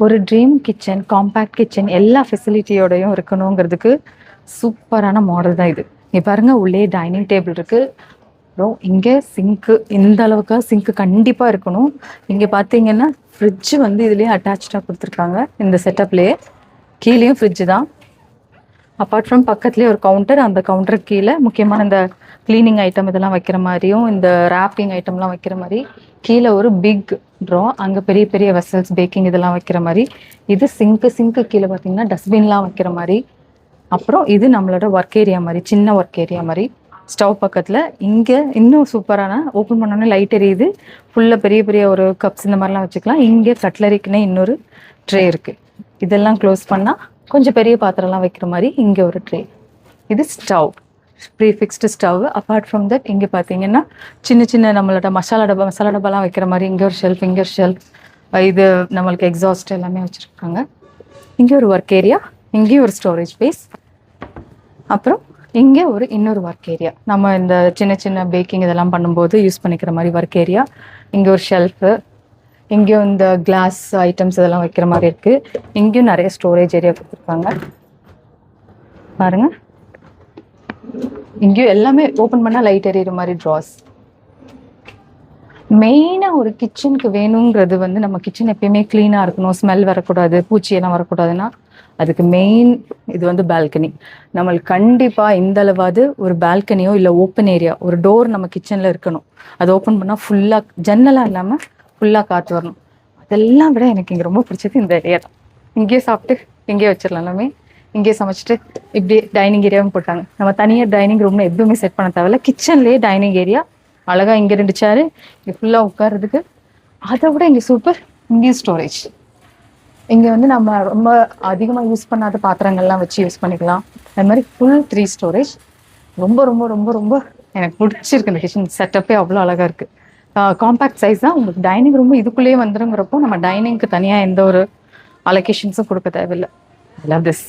ஒரு dream kitchen, compact kitchen எல்லா ஃபெசிலிட்டியோடையும் இருக்கணுங்கிறதுக்கு சூப்பரான மாடல் தான் இது. இங்கே பாருங்க, உள்ளே டைனிங் டேபிள் இருக்கு. அப்புறம் இங்கே சிங்க்கு, இந்த அளவுக்கு சிங்க்கு கண்டிப்பாக இருக்கணும். இங்கே பார்த்தீங்கன்னா ஃப்ரிட்ஜ் வந்து இதுலேயே அட்டாச்சாக கொடுத்துருக்காங்க. இந்த செட்டப்லேயே கீழேயும் ஃப்ரிட்ஜ் தான். அப்பார்ட் ஃப்ரம் பக்கத்துலேயே ஒரு கவுண்டர், அந்த கவுண்டருக்கு கீழே முக்கியமான இந்த க்ளீனிங் ஐட்டம் இதெல்லாம் வைக்கிற மாதிரியும் இந்த ரேப்பிங் ஐட்டம்லாம் வைக்கிற மாதிரி கீழே ஒரு பிக் ட்ரா, அங்கே பெரிய பெரிய வெசல்ஸ் பேக்கிங் இதெல்லாம் வைக்கிற மாதிரி. இது சிங்க்கு கீழே பார்த்தீங்கன்னா டஸ்ட்பின்லாம் வைக்கிற மாதிரி. அப்புறம் இது நம்மளோட ஒர்க் ஏரியா மாதிரி, சின்ன ஒர்க் ஏரியா மாதிரி. ஸ்டவ் பக்கத்தில் இங்கே இன்னும் சூப்பரான, ஓப்பன் பண்ணோன்னே லைட் எரியுது. ஃபுல்லாக பெரிய பெரிய ஒரு கப்ஸ் இந்த மாதிரிலாம் வச்சுக்கலாம். இங்கே கட்லரிக்குன்னே இன்னொரு ட்ரே இருக்குது. இதெல்லாம் க்ளோஸ் பண்ணால் கொஞ்சம் பெரிய பாத்திரம்லாம் வைக்கிற மாதிரி இங்கே ஒரு ட்ரே. இது stove, prefixed stove. Apart from that இங்கே பார்த்தீங்கன்னா சின்ன சின்ன நம்மளோட மசாலா டப்பாலாம் வைக்கிற மாதிரி இங்கே ஒரு ஷெல்ஃப், இங்கே ஒரு ஷெல்ஃப். இது நம்மளுக்கு எக்ஸாஸ்ட் எல்லாமே வச்சுருக்காங்க. இங்கே ஒரு ஒர்க் ஏரியா, இங்கேயும் ஒரு ஸ்டோரேஜ் ஸ்பேஸ். அப்புறம் இங்கே ஒரு இன்னொரு ஒர்க் ஏரியா, நம்ம இந்த சின்ன சின்ன பேக்கிங் இதெல்லாம் பண்ணும்போது யூஸ் பண்ணிக்கிற மாதிரி ஒர்க் ஏரியா. இங்கே ஒரு ஷெல்ஃபு, இங்கேயும் இந்த கிளாஸ் ஐட்டம்ஸ் இதெல்லாம் வைக்கிற மாதிரி இருக்கு. இங்கேயும் நிறைய ஸ்டோரேஜ் ஏரியா கொடுத்துருக்காங்க பாருங்க. இங்கேயும் எல்லாமே ஓப்பன் பண்ணால் லைட் எரியிற மாதிரி ட்ராஸ். மெயினாக ஒரு கிச்சனுக்கு வேணுங்கிறது வந்து நம்ம கிச்சன் எப்பயுமே க்ளீனாக இருக்கணும், ஸ்மெல் வரக்கூடாது, பூச்சியெல்லாம் வரக்கூடாதுன்னா அதுக்கு மெயின் இது வந்து பால்கனி. நம்மளுக்கு கண்டிப்பாக இந்த அளவாவது ஒரு பால்கனியோ இல்லை ஓப்பன் ஏரியா, ஒரு டோர் நம்ம கிச்சனில் இருக்கணும். அது ஓப்பன் பண்ணால் ஃபுல்லாக, ஜன்னலாக இல்லாமல் ஃபுல்லாக காற்று வரணும். அதெல்லாம் விட எனக்கு இங்கே ரொம்ப பிடிச்சது இந்த ஏரியா தான். இங்கேயே சாப்பிட்டு இங்கேயே வச்சிடலாம் எல்லாமே. இங்கேயே சமைச்சிட்டு இப்படியே டைனிங் ஏரியாவும் போட்டாங்க. நம்ம தனியாக டைனிங் ரூம்னு எதுவுமே செட் பண்ண தேவையில்ல. கிச்சன்லேயே டைனிங் ஏரியா அழகாக, இங்கே 2 சேரு, இங்கே ஃபுல்லாக உட்கார்றதுக்கு. அதை விட இங்கே சூப்பர், இங்கேயும் ஸ்டோரேஜ். இங்கே வந்து நம்ம ரொம்ப அதிகமாக யூஸ் பண்ணாத பாத்திரங்கள்லாம் வச்சு யூஸ் பண்ணிக்கலாம். அது மாதிரி ஃபுல் 3 ஸ்டோரேஜ். ரொம்ப ரொம்ப ரொம்ப ரொம்ப எனக்கு பிடிச்சிருக்கு இந்த கிச்சன் செட்டப்பே. அவ்வளோ அழகாக இருக்குது. காம்பேக்ட் சைஸ் தான். உங்களுக்கு டைனிங் ரூம் இதுக்குள்ளேயே வந்துருங்கிறப்போ நம்ம டைனிங்க்கு தனியாக எந்த ஒரு அலோகேஷன்ஸும் கொடுக்க தேவையில்லை. I love this.